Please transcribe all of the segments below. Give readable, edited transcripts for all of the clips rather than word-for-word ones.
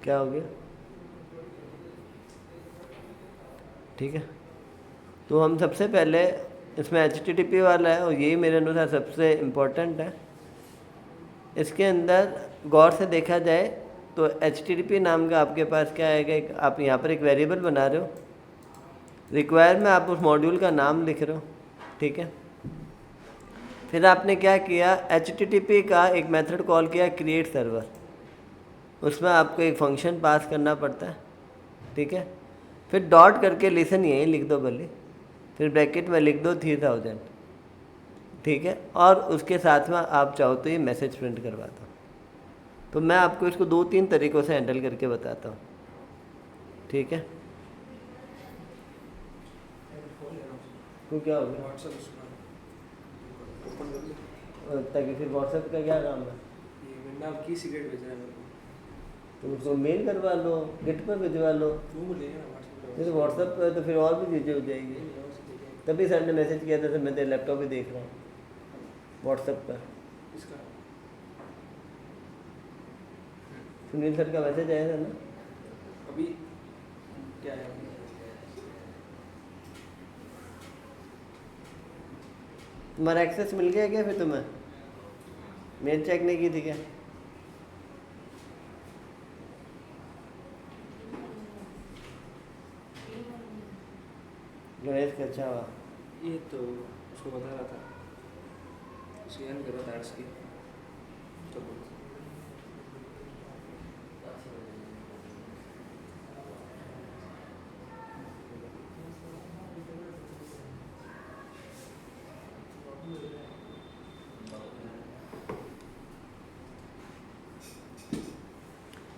क्या हो गया? ठीक है, तो हम सबसे पहले इसमें HTTP वाला है और यही मेरे अनुसार सबसे इम्पोर्टेंट है। इसके अंदर गौर से देखा जाए तो HTTP नाम का आपके पास क्या आएगा, एक आप यहाँ पर एक वेरिएबल बना रहे हो, रिक्वायर में आप उस मॉड्यूल का नाम लिख रहे हो, ठीक है। फिर आपने क्या किया, HTTP का एक मेथड कॉल किया क्रिएट सर्वर, उसमें आपको एक फंक्शन पास करना पड़ता है, ठीक है। फिर डॉट करके लिसन यहीं लिख दो भले, फिर ब्रैकेट में लिख दो 3000, ठीक है। और उसके साथ में आप चाहो तो ये मैसेज प्रिंट करवा दो। तो मैं आपको इसको 2-3 तरीक़ों से हैंडल करके बताता हूँ, ठीक है। तो क्या हो गया, ताकि फिर व्हाट्सएप का क्या काम है, की सिगरेट भेज रहा है मेरे को, तो उसको मेल करवा लो, गिट पर भिजवा लो, फिर व्हाट्सएप पर तो फिर और भी चीज़ें हो जाएंगी। तभी सर ने मैसेज किया था, सर मैं तेरे लैपटॉप भी देख रहा हूँ व्हाट्सएप पर। सुनील सर का मैसेज आया था ना अभी, क्या है तुम्हारा एक्सेस मिल गया क्या? फिर तुम्हें मेल चेक नहीं की थी क्या? गणेश का अच्छा हुआ, ये तो उसको बता रहा था, शेयर कर रहा था आर्ट्स की, तो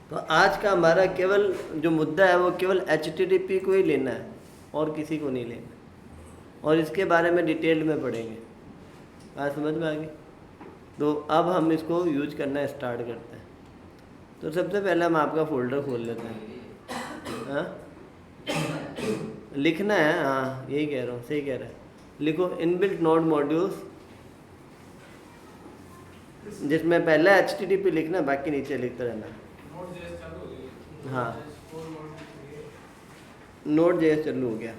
तो आज का हमारा केवल जो मुद्दा है वो केवल HTTP को ही लेना है और किसी को नहीं लेना, और इसके बारे में डिटेल में पढ़ेंगे। बात समझ में आ गई? तो अब हम इसको यूज करना स्टार्ट करते हैं। तो सबसे पहले हम आपका फोल्डर खोल लेते हैं। हाँ, लिखना है, हाँ यही कह रहा हूँ, सही कह रहा है। लिखो इनबिल्ट नोड मॉड्यूल्स, जिसमें पहला HTTP लिखना, बाकी नीचे लिखते रहना। हाँ, Node.js चालू हो गया।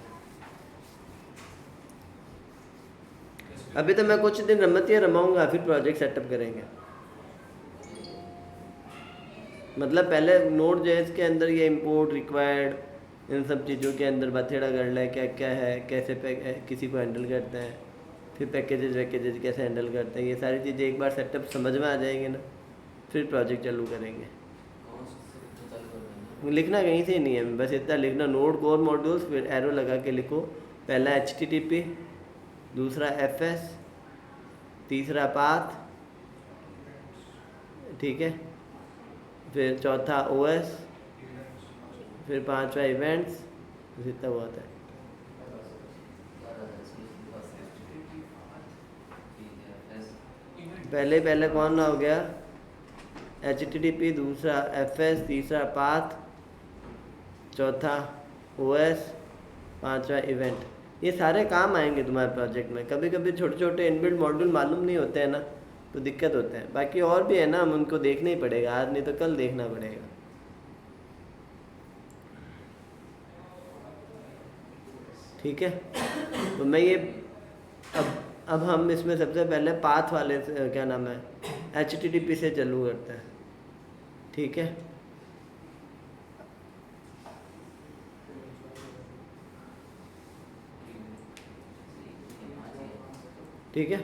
अभी तो मैं कुछ दिन रमतियाँ रमाऊंगा, फिर प्रोजेक्ट सेटअप करेंगे। मतलब पहले Node.js के अंदर ये इंपोर्ट रिक्वायर्ड, इन सब चीज़ों के अंदर बथेड़ा कर ले, क्या क्या है, कैसे किसी को हैंडल करते हैं, फिर पैकेजेस कैसे हैंडल करते हैं, ये सारी चीज़ें एक बार सेटअप समझ में आ जाएंगे ना, फिर प्रोजेक्ट चालू करेंगे। लिखना कहीं से ही नहीं है, बस इतना लिखना, नोड कोर मॉड्यूल्स, फिर एरो लगा के लिखो, पहला HTTP, दूसरा FS, तीसरा पाथ, ठीक है, फिर चौथा OS, फिर पांचवा इवेंट्स, इतना बहुत है। पहले कौन हो गया, HTTP, दूसरा FS, तीसरा पाथ, चौथा OS, पांचवा इवेंट। ये सारे काम आएंगे तुम्हारे प्रोजेक्ट में। कभी कभी छोटे छोटे इनबिल्ट मॉड्यूल मालूम नहीं होते हैं ना, तो दिक्कत होते हैं। बाकी और भी है ना, हम उनको देखना ही पड़ेगा, आज नहीं तो कल देखना पड़ेगा। ठीक है, तो मैं ये अब हम इसमें सबसे पहले पाथ वाले से, क्या नाम है, HTTP से चालू करते हैं, ठीक है। ठीक है,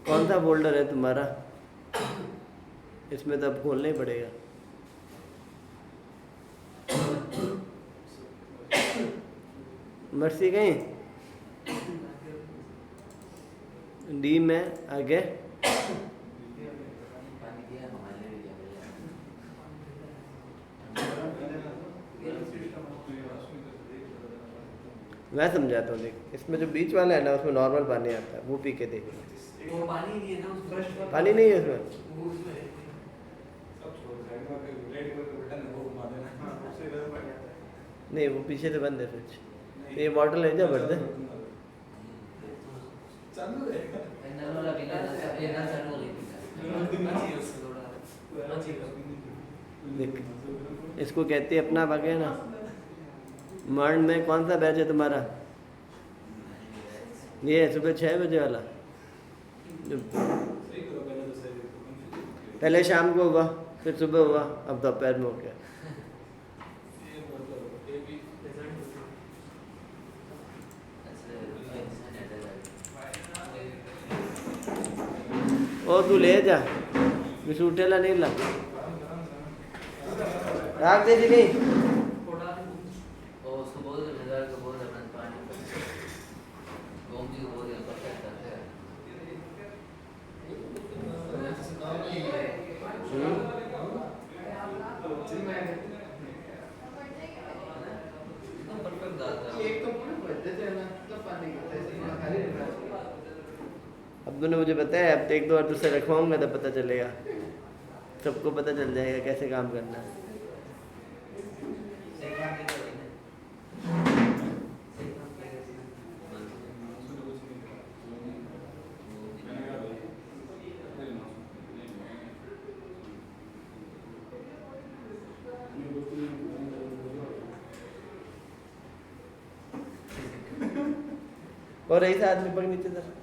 कौन सा फोल्डर है तुम्हारा? इसमें तो अब खोलना ही पड़ेगा। मर्सी गई डी में आगे, मैं समझाता हूँ। देख, इसमें जो बीच वाला है ना, उसमें नॉर्मल पानी आता है, वो पी के देख। वो पानी नहीं है ना, पानी नहीं है उसमें। नहीं, वो पीछे से बंद है स्विच। ये बॉटल है, जा भर दे। देख, इसको कहती है अपना भागे ना। मॉर्न में कौन सा बैच है तुम्हारा? ये है सुबह 6 बजे वाला। पहले शाम को हुआ, फिर सुबह हुआ, अब दोपहर में हो गया। ओ तू ले जा, कुछ उठेला नहीं ला, राख दे जी नहीं। अब तूने मुझे बताया, अब तो एक दो बार तुझसे रखवाऊंगा तब पता चलेगा, सबको पता चल जाएगा कैसे काम करना है। और ऐसा आदमी पग नीचे सर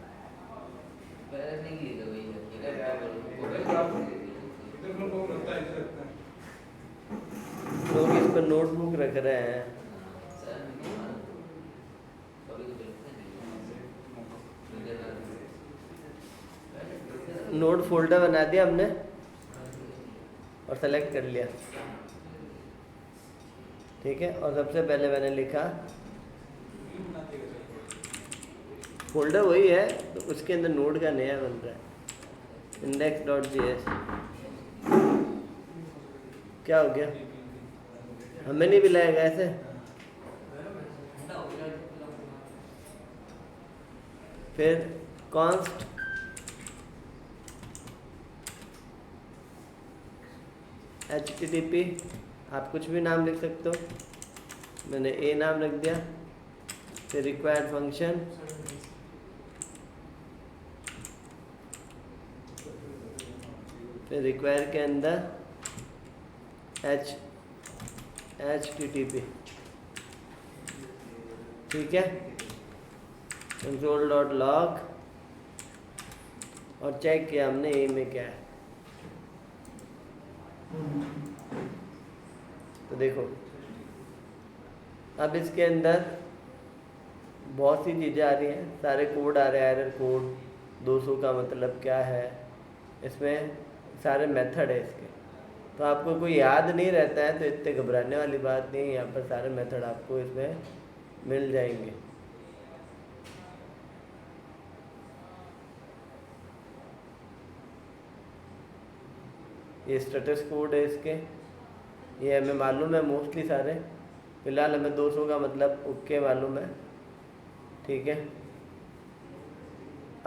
लोग इस पर नोटबुक रख रहे हैं। नोट फोल्डर बना दिया हमने और सेलेक्ट कर लिया, ठीक है। और सबसे पहले मैंने लिखा फोल्डर वही है, तो उसके अंदर नोड का नया बन रहा है index.js। क्या हो गया? हमें नहीं मिलाएगा ऐसे। फिर const http, आप कुछ भी नाम लिख सकते हो, मैंने a नाम रख दिया। फिर रिक्वायर्ड फंक्शन, फिर रिक्वायर के अंदर http, ठीक है। console.log और चेक किया हमने ए में क्या है। तो देखो अब इसके अंदर बहुत सी चीज़ें आ रही हैं, सारे कोड आ रहे हैं, एरर कोड 200 का मतलब क्या है, इसमें सारे मेथड है इसके। तो आपको कोई याद नहीं रहता है तो इतने घबराने वाली बात नहीं है, यहाँ पर सारे मेथड आपको इसमें मिल जाएंगे। ये स्टेटस कोड है इसके, ये हमें मालूम है मोस्टली सारे। फिलहाल हमें 200 का मतलब ओके मालूम है, ठीक है।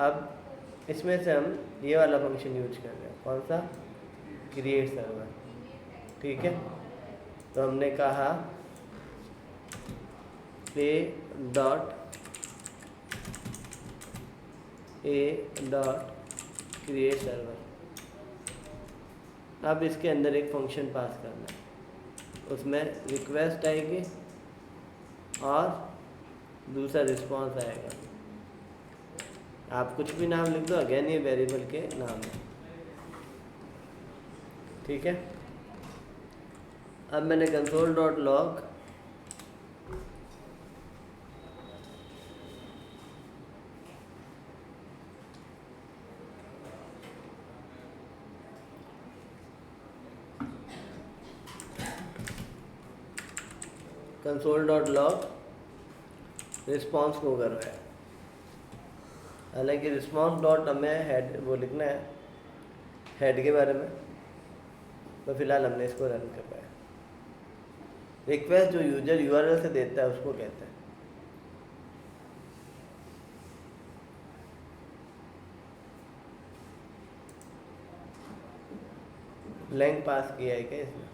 अब इसमें से हम ये वाला फंक्शन यूज कर रहे हैं, कौन सा? क्रिएट सर्वर, ठीक है। तो हमने कहा a डॉट क्रिएट सर्वर। अब इसके अंदर एक फंक्शन पास करना है, उसमें रिक्वेस्ट आएगी और दूसरा रिस्पॉन्स आएगा। आप कुछ भी नाम लिख दो, अगेन ये वेरिएबल के नाम है, ठीक है। अब मैंने console.log रिस्पॉन्स को करवाया। हालांकि रिस्पॉन्स डॉट हमें हेड वो लिखना है हेड के बारे में, तो फिलहाल हमने इसको रन करवाया। रिक्वेस्ट जो यूजर यूआरएल से देता है उसको कहते हैं। ब्लैंक पास किया है क्या इसमें?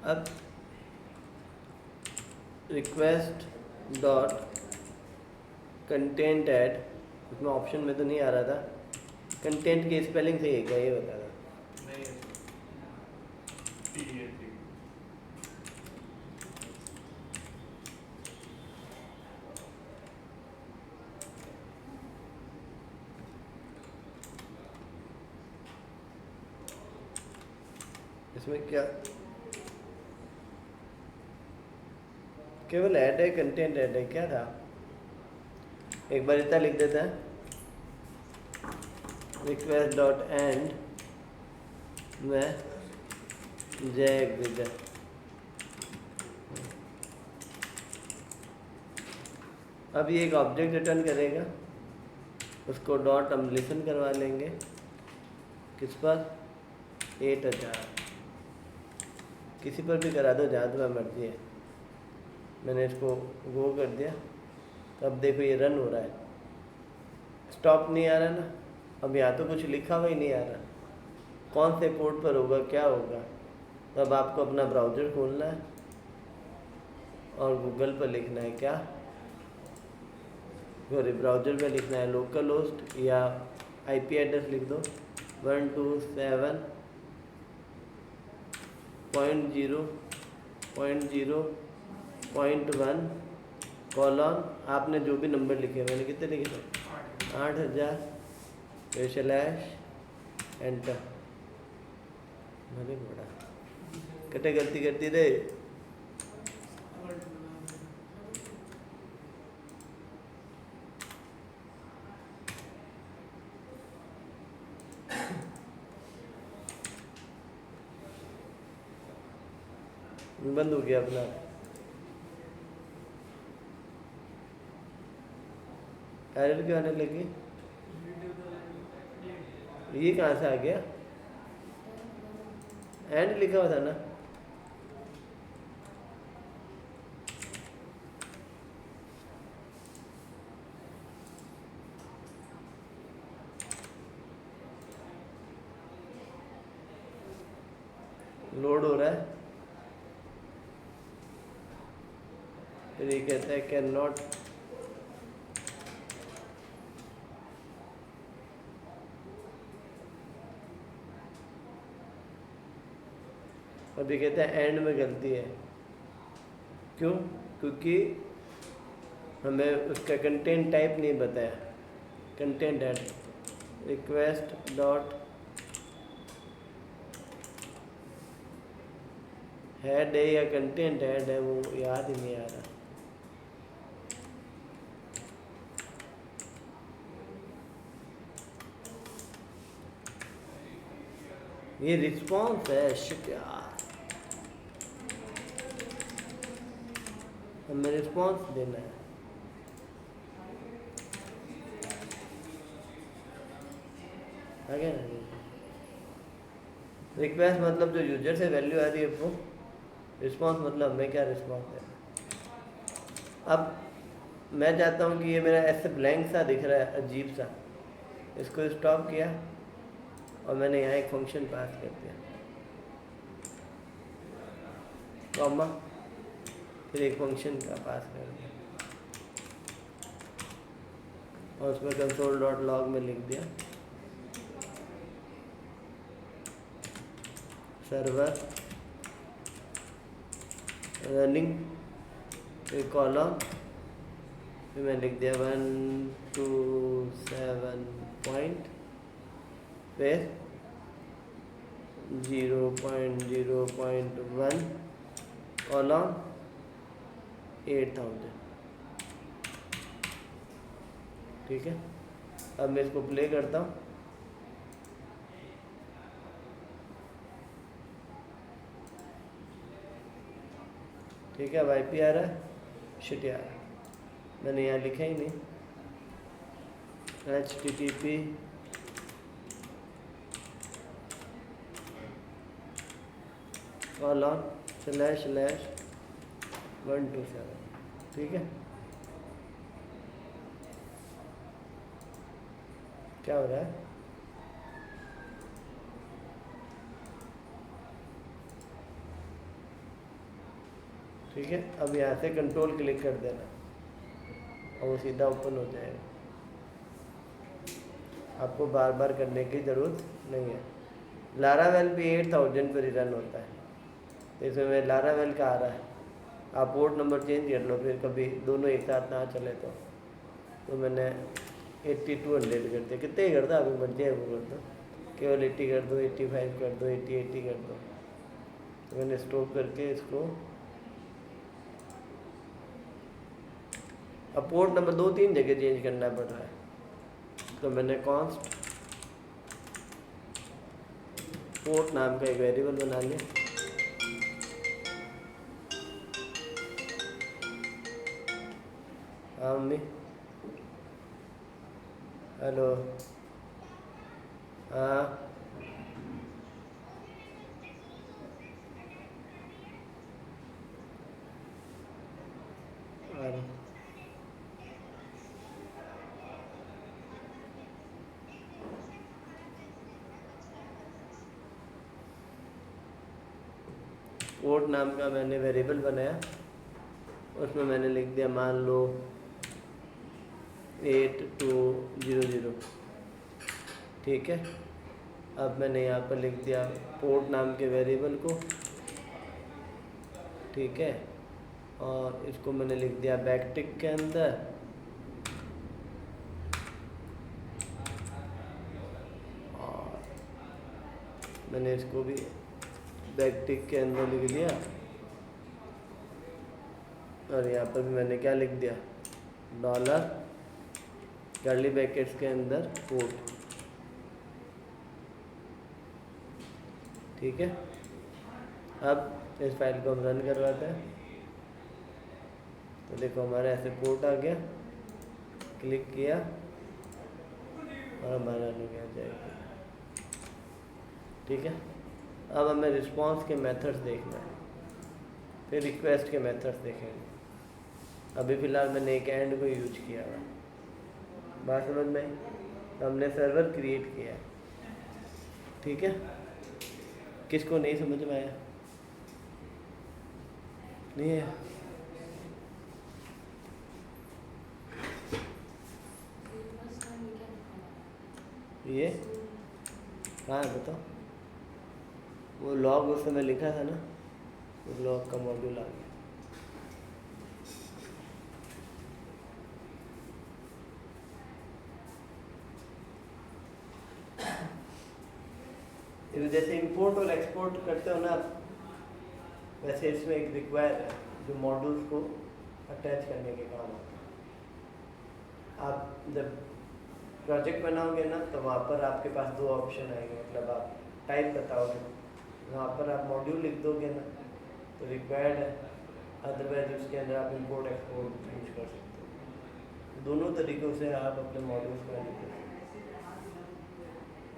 अब रिक्वेस्ट डॉट कंटेंट ऐड, इसमें ऑप्शन में तो नहीं आ रहा था, कंटेंट की स्पेलिंग सही है क्या ये बता रहा। नहीं है। इसमें क्या केवल ऐड है, कंटेंट ऐड है, क्या था? एक बार इतना लिख देता है, रिक्वेस्ट डॉट एंड में जय एग्रीजर। अब ये एक ऑब्जेक्ट रिटर्न करेगा, उसको डॉट हम लिसन करवा लेंगे किस पर, 8000, किसी पर भी करा दो जहाँ तुम्हें मर्जी है। मैंने इसको गो कर दिया, तो अब देखो ये रन हो रहा है, स्टॉप नहीं आ रहा ना। अब यहाँ तो कुछ लिखा हुआ ही नहीं आ रहा, कौन से पोर्ट पर होगा, क्या होगा। तो अब आपको अपना ब्राउज़र खोलना है और गूगल पर लिखना है क्या, सॉरी ब्राउज़र में लिखना है लोकल होस्ट या आईपी एड्रेस लिख दो 127.0.0.1 कॉलन, आपने जो भी नंबर लिखे, मैंने कितने लिखे थे 8000 स्लैश एंटर। मैंने बड़ा कटे गलती करती रे। बंद हो गया अपना, एरर क्यों आने लगी, ये कहाँ से आ गया, एंड लिखा हुआ था ना। लोड हो रहा है, फिर ये कहता है कैन नॉट, अभी कहते हैं एंड में गलती है, क्यों, क्योंकि हमें उसका कंटेंट टाइप नहीं बताया, content add request dot head है या कंटेंट ऐड है वो याद ही नहीं आ रहा। ये रिस्पॉन्स है, शिट यार, हमें रिस्पॉन्स देना है। आ गया ना, रिक्वेस्ट मतलब जो यूजर से वैल्यू आ रही है वो, रिस्पॉन्स मतलब हमें क्या रिस्पॉन्स है। अब मैं चाहता हूँ कि ये मेरा ऐसे ब्लैंक सा दिख रहा है, अजीब सा, इसको स्टॉप किया और मैंने यहाँ एक फंक्शन पास कर दिया, कॉमा, फिर एक फंक्शन का पास कर दिया और उसमें कंसोल डॉट लॉग में लिख दिया सर्वर रनिंग, फिर कॉलम, फिर मैं लिख दिया 127 पॉइंट, फिर 0.0.1 कॉलम 8000। ठीक है, अब मैं इसको प्ले करता हूँ, ठीक है। अब आईपी आ रहा है, शिट यार मैंने यहाँ लिखा ही नहीं, HTTP //127, ठीक है। क्या हो रहा है, ठीक है, अब यहाँ से कंट्रोल क्लिक कर देना और वो सीधा ओपन हो जाएगा। आपको बार बार करने की ज़रूरत नहीं है। लारावेल भी 8000 पर ही रन होता है, तो इसमें लारावेल का आ रहा है। आप पोर्ट नंबर चेंज कर लो, फिर कभी दोनों एक साथ ना चले तो मैंने 8200 कर दिया, कितने ही करता अभी मर्जी है वो कर दो, केवल 80 कर दो, 85 कर दो, 80 कर दो। तो मैंने स्टॉप करके इसको, अब पोर्ट नंबर 2-3 जगह चेंज करना पड़ रहा है, तो मैंने कॉन्स्ट पोर्ट नाम का एक वेरिएबल बना लिया। हाँ मम्मी, हेलो, हाँ और पोर्ट नाम का मैंने वेरिएबल बनाया, उसमें मैंने लिख दिया मान लो 8200, ठीक है। अब मैंने यहाँ पर लिख दिया पोर्ट नाम के वेरिएबल को, ठीक है, और इसको मैंने लिख दिया बैकटिक के अंदर, और मैंने इसको भी बैकटिक के अंदर लिख दिया, और यहाँ पर भी मैंने क्या लिख दिया, डॉलर कर्ली ब्रैकेट्स के अंदर पोर्ट, ठीक है। अब इस फाइल को हम रन करवाते हैं, तो देखो हमारा ऐसे पोर्ट आ गया, क्लिक किया और हमारा रन हो गया जाएगा, ठीक है। अब हमें रिस्पांस के मेथड्स देखना है, फिर रिक्वेस्ट के मेथड्स देखेंगे। अभी फ़िलहाल मैंने एक एंड को यूज किया हुआ, बात समझ में आई? तो हमने सर्वर क्रिएट किया, ठीक है। किसको नहीं समझ में आया? नहीं है? ये कहाँ है बताओ? वो लॉग उस समय लिखा था ना, उस लॉग का मॉड्यूल आ गया। जैसे इंपोर्ट और एक्सपोर्ट करते हो ना आप, वैसे इसमें एक रिक्वायर है जो मॉड्यूल्स को अटैच करने के काम आता है। आप जब प्रोजेक्ट बनाओगे ना, तो वहाँ पर आपके पास 2 ऑप्शन आएंगे, मतलब आप टाइप बताओगे, वहाँ पर आप मॉड्यूल लिख दोगे ना तो रिक्वायर्ड है, अदरवाइज उसके अंदर आप इंपोर्ट एक्सपोर्ट यूज कर सकते हो। दोनों तरीक़ों से आप अपने मॉड्यूल्स को एडिट कर सकते हो।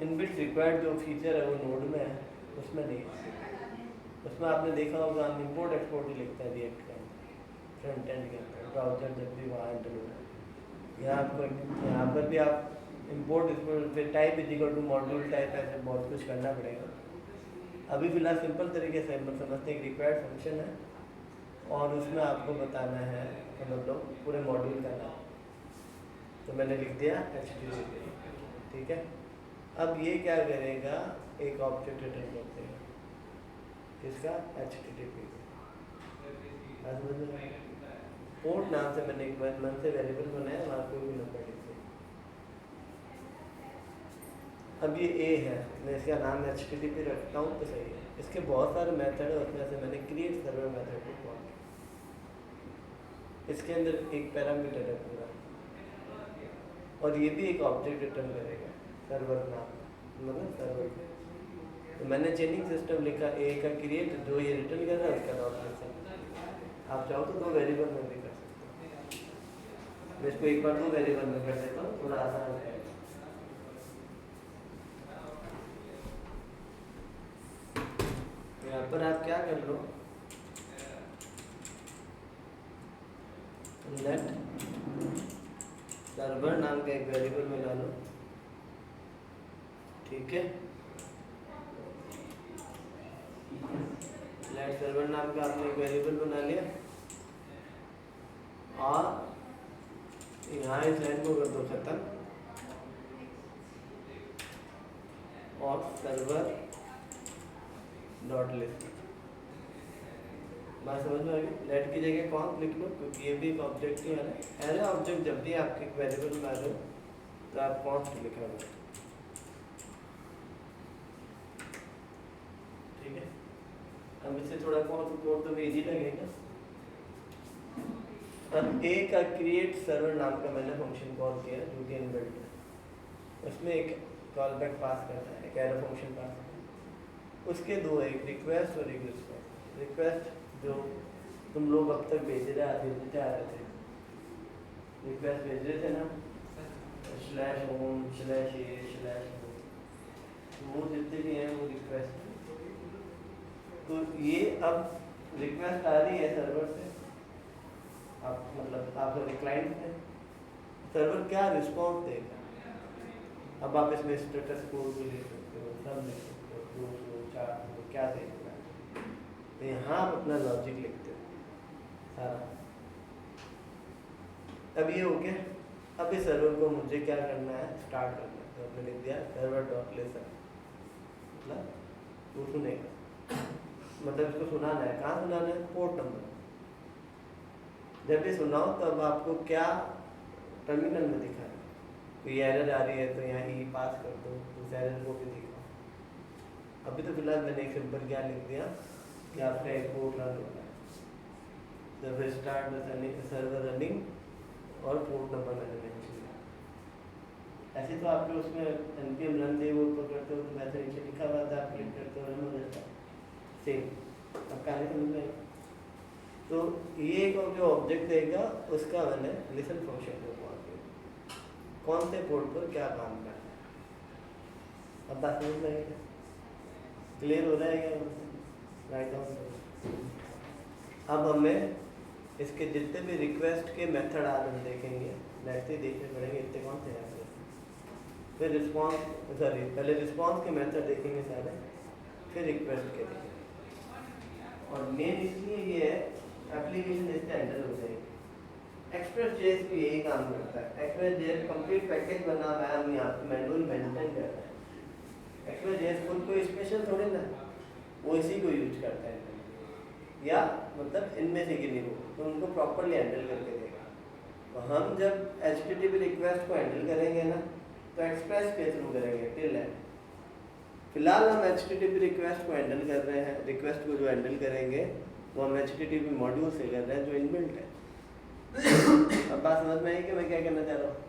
इनबिल्ट रिक्वायर्ड जो फीचर है वो नोड में है, उसमें नहीं है। उसमें आपने देखा होगा हम इंपोर्ट एक्सपोर्ट ही लिखते हैं रिएक्ट के अंदर, फ्रंट एंड के अंदर, ब्राउज़र जब भी वहाँ एंटर होता है। यहाँ पर भी आप इंपोर्ट एक्सपोर्ट फिर type is equal to module type, ऐसे बहुत कुछ करना पड़ेगा। अभी फ़िलहाल सिंपल तरीके से हम समझते हैं, एक रिक्वायर्ड फंक्शन है और उसमें आपको बताना है कि मतलब पूरे मॉड्यूल का नाम, तो मैंने लिख दिया HTTP, ठीक है। अब ये क्या करेगा, एक ऑब्जेक्ट रिटर्न कर देगा, किसका? HTTP। पोर्ट नाम से मैंने एक मन से वेरिएबल बनाया, वहाँ कोई भी नंबर लिख दिया। अब ये A है, मैं इसका नाम HTTP रखता हूँ तो सही है। इसके बहुत सारे मेथड है, उसमें से मैंने क्रिएट सर्वर मेथड को कॉल किया। इसके अंदर एक पैरामीटर है पूरा, और ये भी एक ऑब्जेक्ट रिटर्न करेगा सर्वर नाम, मतलब सर्वर। तो मैंने चेनिंग सिस्टम लिखा A का क्रिएट, जो ये रिटर्न कर रहा है उसका डॉट लिख सकते हैं। आप चाहो तो 2 वेरिएबल में भी कर सकते हो। मैं इसको एक बार 2 वेरिएबल में कर देता हूँ, थोड़ा आसान है। यहाँ पर आप क्या कर लो, लेट सर्वर नाम का एक वेरिएबल बना लो, ठीक है। लेट सर्वर नाम का आपने एक वेरिएबल बना लिया, और यहाँ इस लाइन को कर दो खत्म और सर्वर डॉट लिस्ट। बात समझ में आ गई। लेट की जगह कौन लिख लो क्योंकि ये भी एक ऑब्जेक्ट ही है। एज ऑब्जेक्ट जब भी आपके वेरिएबल में आ रहे हो तो आप कॉन्स्ट लिखा होगा, ठीक है। अब इससे थोड़ा कोड तो इजी लगेगा। अब ए का क्रिएट सर्वर नाम का मैंने फंक्शन कॉल किया जो कि इनबिल्ट है। उसमें एक कॉल बैक पास करना है, एक एरर फंक्शन पास करना है। उसके दो, एक रिक्वेस्ट और एक रिस्पॉन्स। रिक्वेस्ट जो तुम लोग अब तक भेजते आ रहे थे, रिक्वेस्ट भेज रहे थे ना, /home/a/home, वो जितने भी हैं वो रिक्वेस्ट। तो ये अब रिक्वेस्ट आ रही है सर्वर से, आप मतलब आप क्लाइंट है, सर्वर क्या रिस्पॉन्स देगा। अब आप इसमें स्टेटस कोड भी ले सकते हो, सब लिख सकते हो, 200 400 क्या देगा। तो यहाँ आप अपना लॉजिक लिखते हो सारा। अब ये हो गया। अब इस सर्वर को मुझे क्या करना है, स्टार्ट करना है। तो आपने लिख दिया सर्वर डॉट लिसन, मतलब वो सुनेगा, मतलब इसको सुनाना है। कहाँ सुनाना है, पोर्ट नंबर। जब भी सुनाओ तब आपको क्या टर्मिनल में दिखा है, कोई एरर आ रही है तो यहाँ ई पास कर दो, उस एरर को भी दिखाओ। अभी तो फिलहाल मैंने एक सिंपल क्या लिख दिया कि आपका एक पोर्ट रन हो रहा है, सर्वर स्टार्ट सर्वर रनिंग और पोर्ट नंबर मैंने मेंशन किया। ऐसे तो आपके उसमें npm रन दे वो करते हो तो मैसेज नीचे लिखा हुआ था, आप क्लिक करते हो रन हो जाता है सेम। अब कहानी समझ में आई। तो ये जो ऑब्जेक्ट देगा उसका मैंने लिसन फंक्शन को कॉल किया, कौन से पोर्ट पर क्या काम करना है। अब बात समझ में आएगी, क्लियर हो रहा है क्या, राइट डाउन। अब हमें इसके जितने भी रिक्वेस्ट के मेथड आज हम देखेंगे, नेक्स्ट ही देखने पड़ेंगे इतने कौन से हैं। फिर रिस्पॉन्स, सॉरी पहले रिस्पॉन्स के मेथड देखेंगे सारे, फिर रिक्वेस्ट के देखेंगे। और मेन इसलिए ये है एप्लीकेशन इससे हैंडल हो जाएगी। एक्सप्रेस.js भी यही काम करता है। एक्सप्रेस.js कंप्लीट पैकेज बना हुआ है, हम यहाँ पे मैनुअल मेंटेन कर रहे हैं। एक्सप्रेस.js खुद कोई स्पेशल थोड़े ना, वो इसी को यूज करता है, या मतलब इनमें से किन्हीं को तो उनको प्रॉपरली हैंडल करके देगा। तो हम जब HTTP रिक्वेस्ट को हैंडल करेंगे ना तो एक्सप्रेस के थ्रू करेंगे टिल एंड। फिलहाल हम HTTP रिक्वेस्ट को हैंडल कर रहे हैं, रिक्वेस्ट को जो हैंडल करेंगे वो हम HTTP मॉड्यूल से कर रहे हैं जो इनबिल्ट है। अब बात समझ में आई कि मैं क्या कहना चाह रहा हूँ।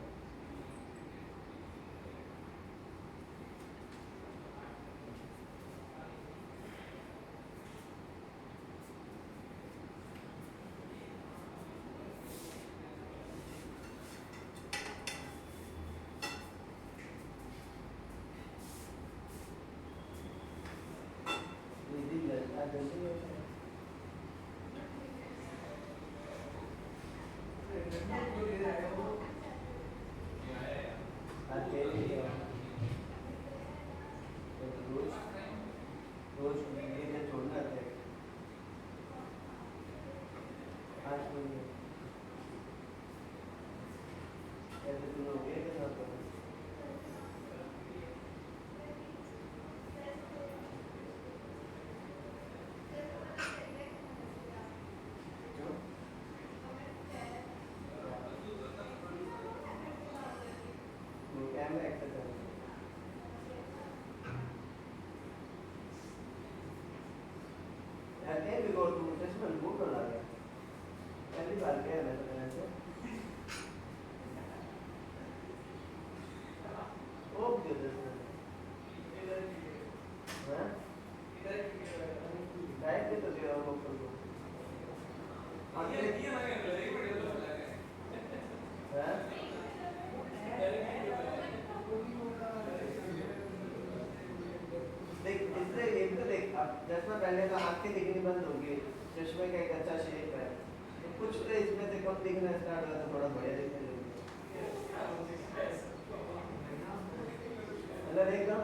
चश्मा पहनने का आंखें दिखनी बंद होगी, चश्मे का एक अच्छा शेप है तो कुछ तो इसमें से कम दिखना स्टार्ट होगा तो थोड़ा बढ़िया दिखने लगेगा।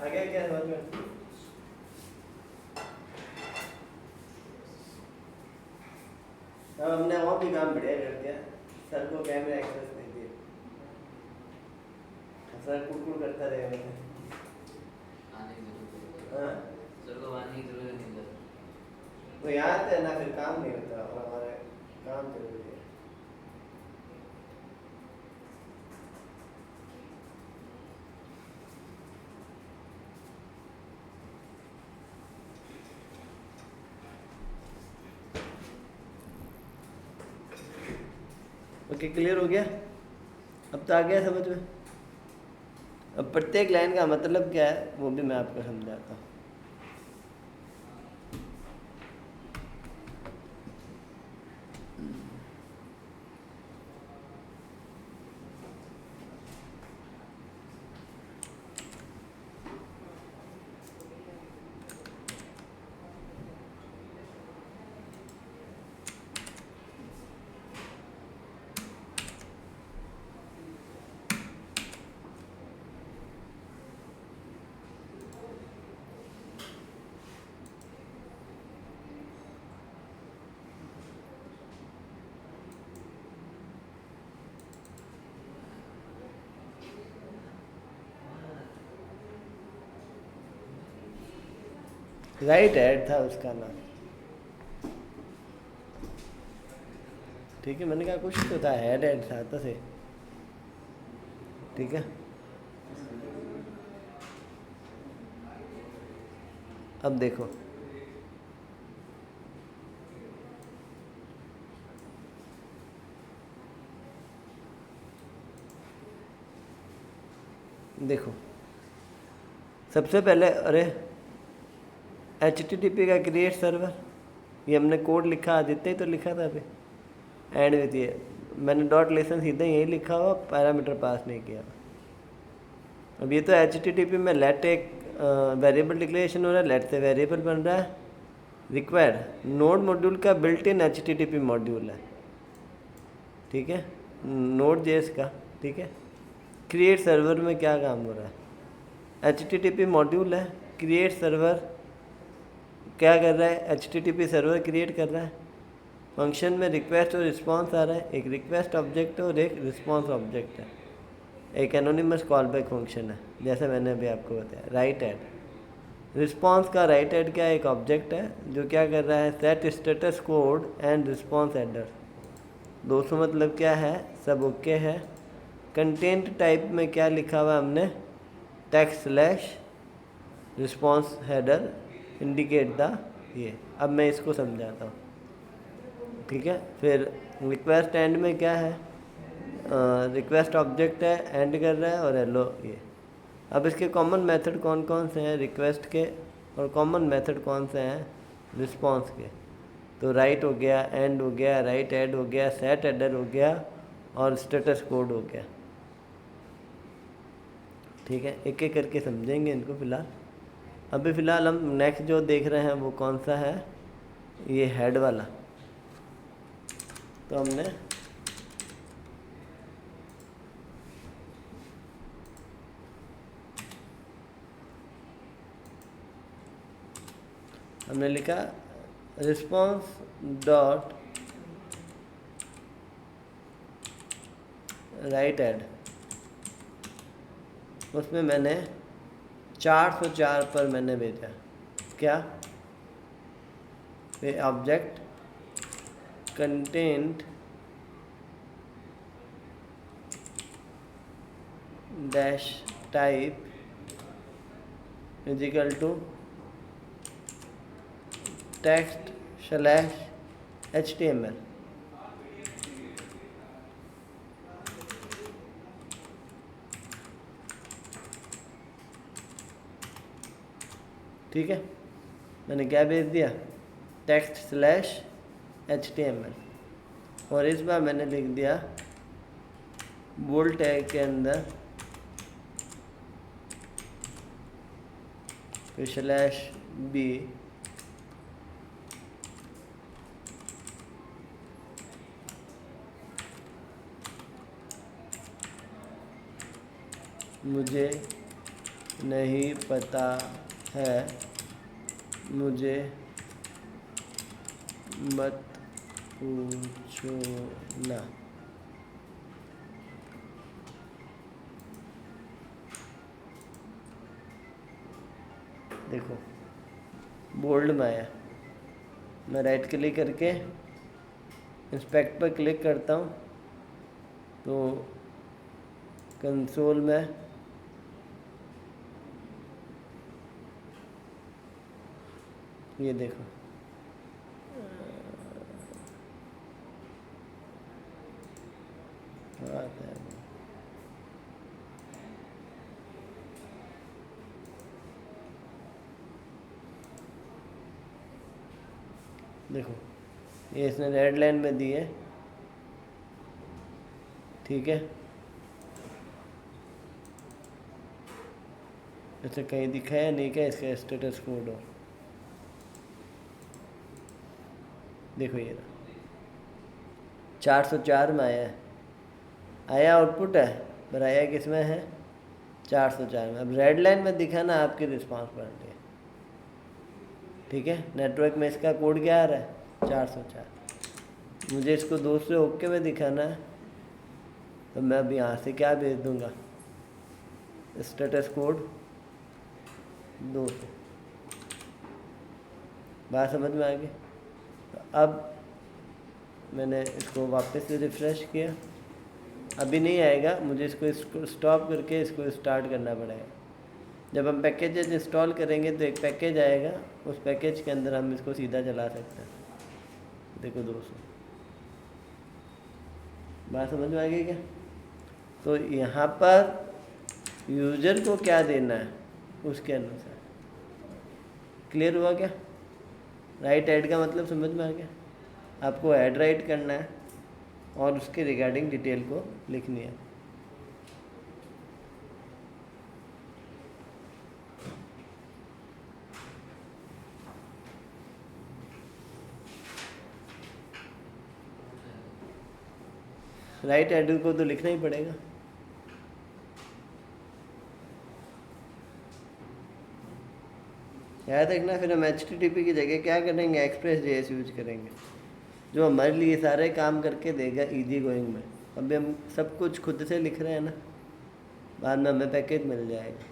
आगे क्या समझ में? अब हमने और भी काम बढ़िया कर दिया, सर को कैमरा एक्सेस नहीं दिया, सर कुड़ करता रहेगा मुझे। आने की जरूरत हाँ सर को आने की जरूरत नहीं सर। वो यहाँ आते हैं ना, फिर काम नहीं होता और हमारा काम जरूरी है। ओके क्लियर हो गया? अब तो आ गया समझ में। अब प्रत्येक लाइन का मतलब क्या है वो भी मैं आपको समझाता हूँ। राइट ऐड था उसका नाम, ठीक है। मैंने कहा कुछ तो था, हेड ऐड था तो से, ठीक है। अब देखो देखो सबसे पहले, अरे HTTP का क्रिएट सर्वर, ये हमने कोड लिखा आदित्य ही तो लिखा था अभी, एंड विथ ये मैंने डॉट लेसन सीधा यही लिखा हुआ, पैरामीटर पास नहीं किया। अब ये तो HTTP में लेट एक वेरिएबल डिक्लेरेशन हो रहा है, लेट से वेरिएबल बन रहा है। रिक्वायर्ड नोड मॉड्यूल का बिल्ट इन HTTP मॉड्यूल है, ठीक है, नोड जेएस का, ठीक है। क्रिएट सर्वर में क्या काम हो रहा है, HTTP मॉड्यूल है, क्रिएट सर्वर क्या कर रहा है, HTTP सर्वर क्रिएट कर रहा है। फंक्शन में रिक्वेस्ट और रिस्पांस आ रहा है, एक रिक्वेस्ट ऑब्जेक्ट है और एक रिस्पांस ऑब्जेक्ट है, एक एनोनिमस कॉलबैक फंक्शन है जैसे मैंने अभी आपको बताया। राइट ऐड रिस्पांस का राइट ऐड क्या है, एक ऑब्जेक्ट है जो क्या कर रहा है, set status code and response adder. दोस्तों मतलब क्या है, सब ओके है। कंटेंट टाइप में क्या लिखा हुआ है हमने, text slash response header indicate the ये। अब मैं इसको समझाता हूँ, ठीक है। फिर रिक्वेस्ट एंड में क्या है, रिक्वेस्ट ऑब्जेक्ट है, एंड कर रहा है और हेलो ये। अब इसके कॉमन मेथड कौन कौन से हैं रिक्वेस्ट के, और कॉमन मेथड कौन से हैं रिस्पांस के। तो राइट हो गया, एंड हो गया, राइट ऐड हो गया, सेट एडर हो गया और स्टेटस कोड हो गया, ठीक है। एक एक करके समझेंगे इनको फिलहाल। अभी फ़िलहाल हम नेक्स्ट जो देख रहे हैं वो कौन सा है, ये हेड वाला। तो हमने लिखा रिस्पांस डॉट राइट ऐड, उसमें मैंने 404 पर मैंने भेजा क्या, ये object content dash type is equal to text slash HTML, ठीक है। मैंने क्या भेज दिया, टेक्स्ट स्लैश HTML, और इस बार मैंने लिख दिया बोल्ड टैग के अंदर फिर स्लैश B मुझे नहीं पता है मुझे मत पूछो ना। देखो बोल्ड में आया, मैं राइट क्लिक करके इंस्पेक्ट पर क्लिक करता हूँ तो कंसोल में ये देखो आता है। देखो ये इसने रेड लाइन में दी है, ठीक है। ऐसे कहीं दिखा है नहीं क्या इसका स्टेटस कोड हो? देखो ये 404 में आया है, आया आउटपुट है पर आया किस में है? 404 में। अब रेड लाइन में दिखा ना आपकी रिस्पांस पॉइंट है, ठीक है। नेटवर्क में इसका कोड क्या आ रहा है? 404। मुझे इसको दूसरे ओके में दिखाना है तो मैं अब यहाँ से क्या भेज दूँगा? Status code 200। बात समझ में आ गई? तो अब मैंने इसको वापस से रिफ़्रेश किया, अभी नहीं आएगा, मुझे इसको स्टॉप करके इसको स्टार्ट करना पड़ेगा। जब हम पैकेजेस इंस्टॉल करेंगे तो एक पैकेज आएगा, उस पैकेज के अंदर हम इसको सीधा चला सकते हैं। देखो दोस्तों, बात समझ में आ गई क्या? तो यहाँ पर यूज़र को क्या देना है उसके अनुसार। क्लियर हुआ क्या? राइट ऐड का मतलब समझ में आ गया? आपको ऐड राइट करना है और उसके रिगार्डिंग डिटेल को लिखनी है। राइट ऐड को तो लिखना ही पड़ेगा। याद रखना, फिर हम HTTP की जगह क्या करेंगे? एक्सप्रेस.js यूज करेंगे, जो हमारे लिए सारे काम करके देगा इजी गोइंग में। अभी हम सब कुछ खुद से लिख रहे हैं ना, बाद में हमें पैकेज मिल जाएगा।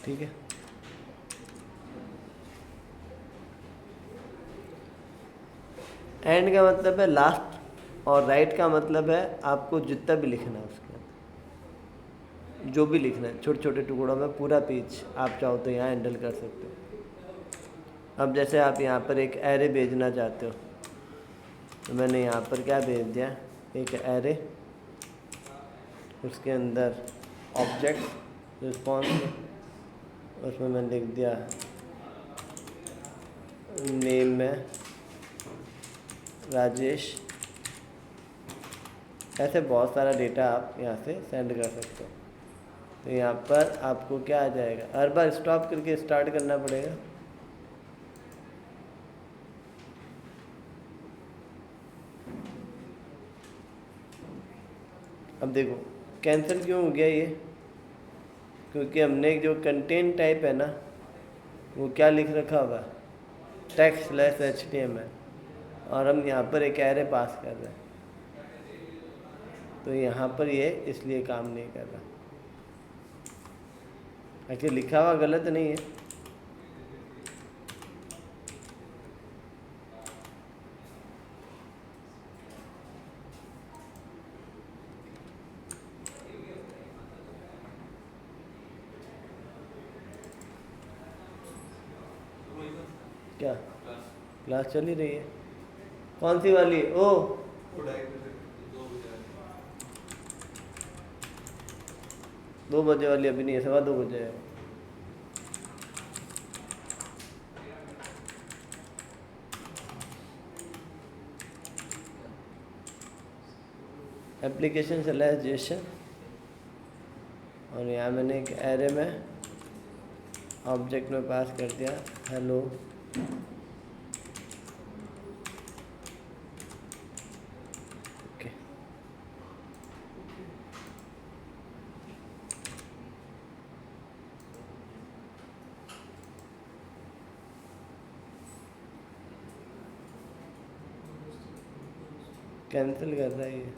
ठीक है, एंड का मतलब है लास्ट और राइट का मतलब है आपको जितना भी लिखना है उसके अंदर, जो भी लिखना है छोटे छोटे टुकड़ों में पूरा पेज आप चाहो तो यहाँ हैंडल कर सकते हो। अब जैसे आप यहाँ पर एक एरे भेजना चाहते हो तो मैंने यहाँ पर क्या भेज दिया, एक एरे, उसके अंदर ऑब्जेक्ट रिस्पॉन्स, उसमें मैंने लिख दिया नेम में राजेश। ऐसे बहुत सारा डेटा आप यहाँ से सेंड कर सकते हो। तो यहाँ पर आपको क्या आ जाएगा, हर बार स्टॉप करके स्टार्ट करना पड़ेगा। अब देखो कैंसिल क्यों हो गया ये, क्योंकि हमने जो कंटेंट टाइप है ना वो क्या लिख रखा होगा, text/html, और हम यहाँ पर एक एरे पास कर रहे हैं, तो यहाँ पर ये इसलिए काम नहीं कर रहा। एक्चुअली लिखा हुआ गलत नहीं है, क्या क्लास चल ही रही है, कौन सी वाली, ओ 2 बजे वाली अभी नहीं है, 2:15 है। एप्लीकेशन स्लैश और यहाँ मैंने एक एरे में ऑब्जेक्ट में पास कर दिया हेलो, ओके। कैंसिल कर रहा है ये,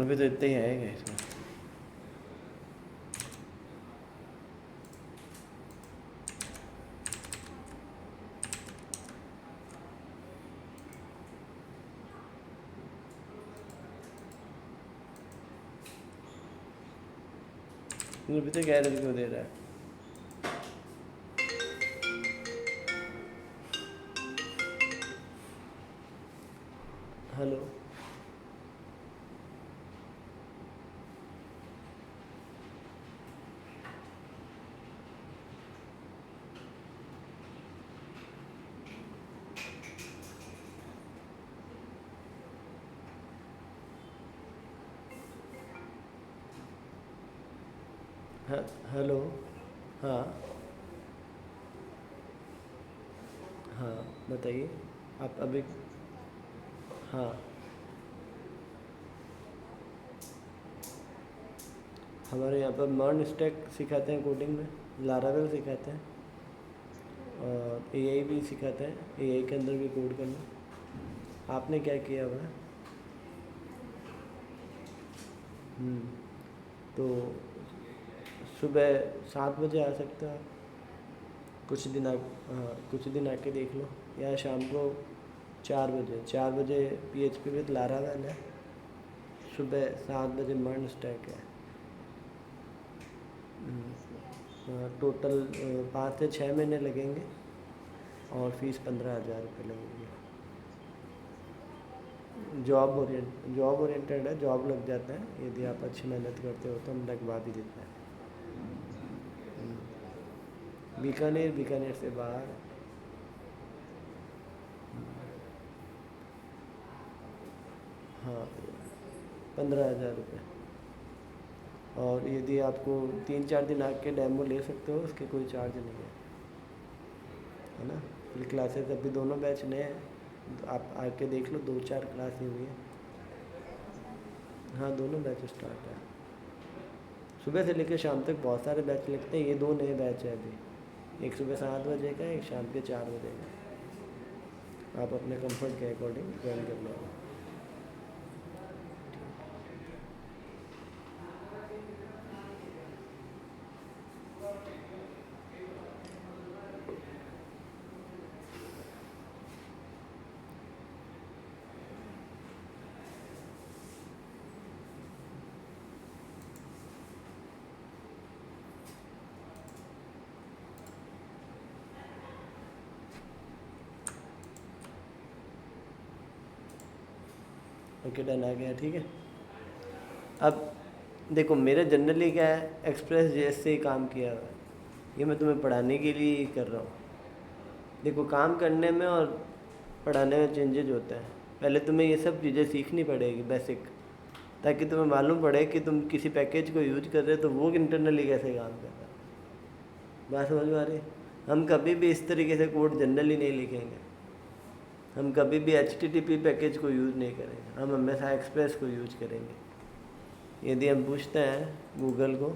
अभी तो इतना ही आएगा इसमें। अभी तक एरर क्यों दे रहा है, हेलो, हाँ हेलो, हाँ हाँ बताइए आप अभी, हाँ हमारे यहाँ पर मर्न स्टैक सिखाते हैं कोडिंग में, लारावेल सिखाते हैं और एआई भी सिखाते हैं, एआई के अंदर भी कोड करना। आपने क्या किया हुआ है? तो सुबह 7 बजे आ सकते हो आप, कुछ दिन आके देख लो, या शाम को 4 बजे PHP विद लारावेल है, सुबह 7 बजे मर्न स्टैक है। टोटल 5 से 6 महीने लगेंगे और फीस 15,000 रुपये लगेगी। जॉब ओरिएंटेड है, जॉब लग जाता है, यदि आप अच्छी मेहनत करते हो तो हम लगवा भी देते हैं। बीकानेर से बाहर, हाँ 15,000 रुपये, और यदि आपको 3-4 दिन आके डेमो ले सकते हो, उसके कोई चार्ज नहीं है ना। फिर क्लासेस अभी दोनों बैच नए हैं, तो आप आके देख लो, 2-4 क्लास ही हुई है। हाँ दोनों बैच स्टार्ट है, सुबह से लेकर शाम तक बहुत सारे बैच लगते हैं, ये 2 नए बैच है अभी, एक सुबह 7 बजे का, एक शाम के 4 बजे का। आप अपने कंफर्ट के अकॉर्डिंग ज्वाइन कर लो। ओके डन आ गया, ठीक है। अब देखो मेरा जनरली क्या है, एक्सप्रेस जेएस से ही काम किया हुआ है, ये मैं तुम्हें पढ़ाने के लिए ही कर रहा हूँ। देखो काम करने में और पढ़ाने में चेंजेज होते हैं। पहले तुम्हें ये सब चीज़ें सीखनी पड़ेगी बेसिक, ताकि तुम्हें मालूम पड़े कि तुम किसी पैकेज को यूज कर रहे हो तो वो इंटरनली कैसे काम कर रहा है। बात समझ में आ रही है? हम कभी भी इस तरीके से कोड जनरली नहीं लिखेंगे, हम कभी भी HTTP पैकेज को यूज़ नहीं करेंगे, हम हमेशा एक्सप्रेस को यूज करेंगे। यदि हम पूछते हैं गूगल को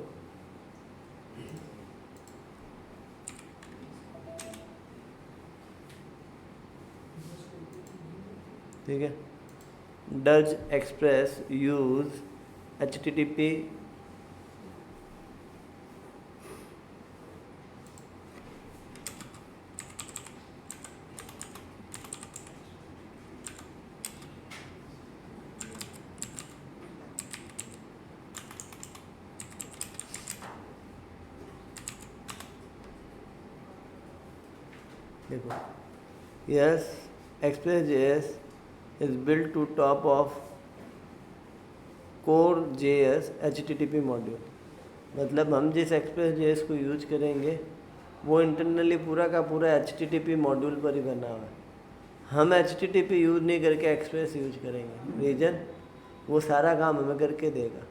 ठीक है, डज एक्सप्रेस यूज HTTP देखो, yes Express.js is built to top of Core.js HTTP module. मतलब हम जिस Express.js को यूज करेंगे वो इंटरनली पूरा का पूरा HTTP मॉड्यूल पर ही बना हुआ है। हम HTTP यूज नहीं करके एक्सप्रेस यूज करेंगे, रीजन वो सारा काम हमें करके देगा।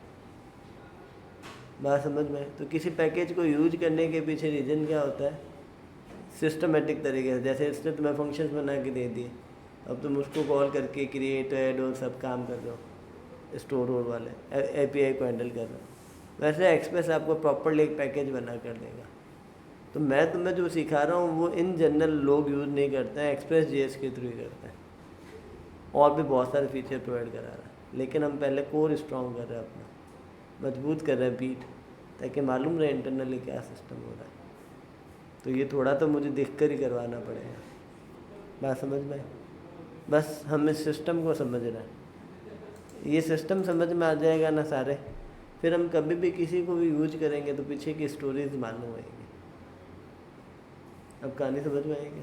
बात समझ में? तो किसी पैकेज को यूज करने के पीछे रीजन क्या होता है, सिस्टमेटिक तरीके से। जैसे इसने तुम्हें फंक्शंस बना के दे दिए, अब तुम उसको कॉल करके क्रिएट ऐड और सब काम कर रहे हो, स्टोर और वाले API को हैंडल कर रहे हो। वैसे एक्सप्रेस आपको प्रॉपरली एक पैकेज बना कर देगा। तो मैं तुम्हें जो सिखा रहा हूँ वो इन जनरल लोग यूज़ नहीं करते हैं, Express.js के थ्रू ही करते हैं। और भी बहुत सारे फीचर प्रोवाइड करा रहा है, लेकिन हम पहले कोर स्ट्रॉन्ग कर रहे हैं, अपना मजबूत कर रहे हैं पीठ, ताकि मालूम रहे इंटरनली क्या सिस्टम हो रहा है। तो ये थोड़ा तो मुझे देख कर ही करवाना पड़ेगा। बात समझ में? बस हम इस सिस्टम को समझ रहे हैं, ये सिस्टम समझ में आ जाएगा ना सारे, फिर हम कभी भी किसी को भी यूज करेंगे तो पीछे की स्टोरीज मालूम होएगी। अब कहानी समझ में आएगी?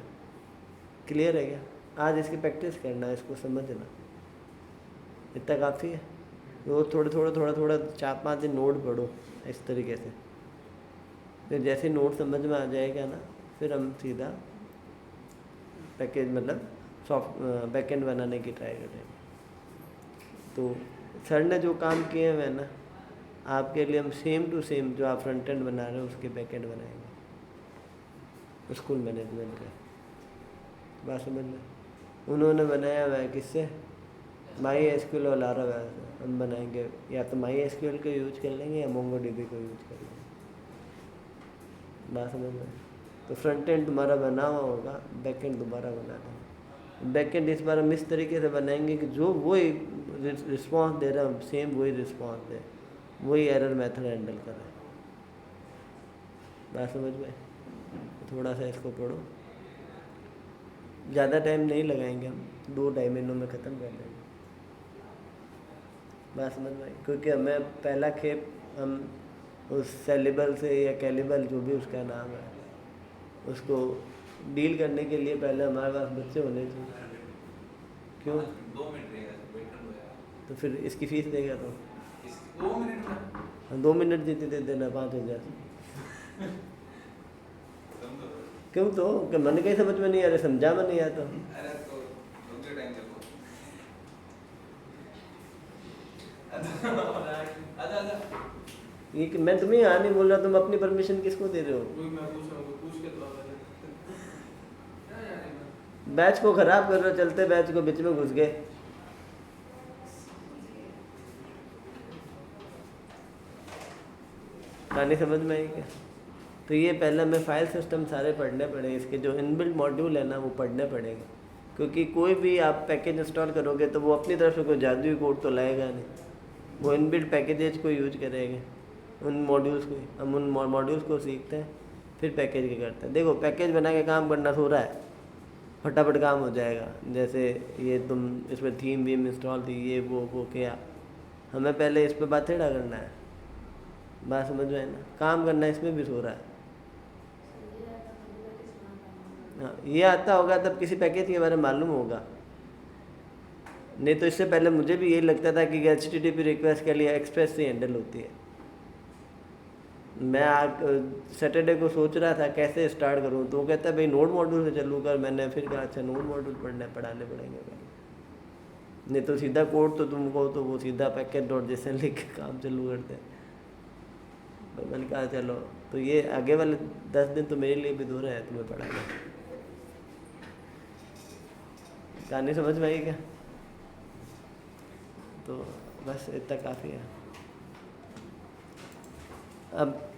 क्लियर है क्या? आज इसकी प्रैक्टिस करना, इसको समझना, इतना काफ़ी है। रोज थोड़ा 4-5 दिन नोट पढ़ो इस तरीके से, फिर जैसे नोट समझ में आ जाएगा ना, फिर हम सीधा पैकेज मतलब सॉफ्ट बैकएंड बनाने की ट्राई करेंगे। तो सर ने जो काम किए हुए हैं ना, आपके लिए हम सेम टू सेम जो आप फ्रंट एंड बना रहे हो उसके बैकएंड बनाएंगे, स्कूल मैनेजमेंट का। बात समझ में? उन्होंने बनाया हुआ है किससे, MySQL और Laravel से। हम बनाएंगे या तो MySQL को यूज कर लेंगे या MongoDB को यूज कर लेंगे। बात समझ में? तो फ्रंट एंड तुम्हारा बना हुआ होगा, बैक एंड तुम्हारा बना है। बैक एंड इस बार हम इस तरीके से बनाएंगे कि जो वही रिस्पॉन्स दे रहा है सेम वही रिस्पॉन्स दे, वही एरर मेथड हैंडल कर रहा है। बात समझ में? थोड़ा सा इसको पढ़ो, ज़्यादा टाइम नहीं लगाएंगे हम, 2-2.5 महीनों में ख़त्म कर लेंगे। बात समझ में? क्योंकि हमें पहला खेप हम उस सेलिबल से या कैलिबल जो भी उसका नाम है उसको डील करने के लिए पहले हमारे पास बच्चे होने चाहिए। क्यों? 2 मिनट रहेगा तो फिर इसकी फीस देगा तो 2 मिनट में 2 मिनट जीते दे देना 5,000। क्यों? तो कि मन कहीं समझ में नहीं आ रहा, समझा में नहीं आता। अरे तो रुक टाइम देखो। आजा ये कि मैं तुम्हें यहाँ नहीं बोल रहा, तुम अपनी परमिशन किसको दे रहे हो? मैं पूछ के तो बैच को खराब कर रहे हो, चलते बैच को बीच में घुस गए। कहानी समझ में आई क्या? तो ये पहले हमें फाइल सिस्टम सारे पढ़ने पड़ेंगे, इसके जो इनबिल्ट मॉड्यूल है ना वो पढ़ने पड़ेंगे। क्योंकि कोई भी आप पैकेज इंस्टॉल करोगे तो वो अपनी तरफ से कोई जादुई कोड तो लाएगा नहीं, वो इनबिल्ट पैकेजेज को यूज करेंगे, उन मॉड्यूल्स को। हम उन मॉड्यूल्स को सीखते हैं फिर पैकेज के करते हैं। देखो पैकेज बना के काम करना हो रहा है, फटाफट काम हो जाएगा। जैसे ये तुम इसमें थीम वीम इंस्टॉल थी, ये वो क्या, हमें पहले इस पर बातेड़ा करना है। बात समझ में है ना? काम करना इसमें भी हो रहा है। हाँ, ये आता होगा तब किसी पैकेज के बारे में मालूम होगा। नहीं तो इससे पहले मुझे भी यही लगता था कि HTTP रिक्वेस्ट के लिए एक्सप्रेस से हैंडल होती है। मैं सैटरडे को सोच रहा था कैसे स्टार्ट करूं, तो वो कहता है भाई नोड मॉड्यूल से चालू कर। मैंने फिर कहा अच्छा नोड मॉड्यूल पढ़ाने पड़ेंगे पहले, नहीं तो सीधा कोड तो तुमको तो वो सीधा package.json लिख के काम चालू करते हैं। तो मैंने कहा चलो, तो ये आगे वाले 10 दिन तो मेरे लिए भी दूर है तुम्हें पढ़ाना। कहानी समझ में आई क्या? तो बस इतना काफ़ी है। अब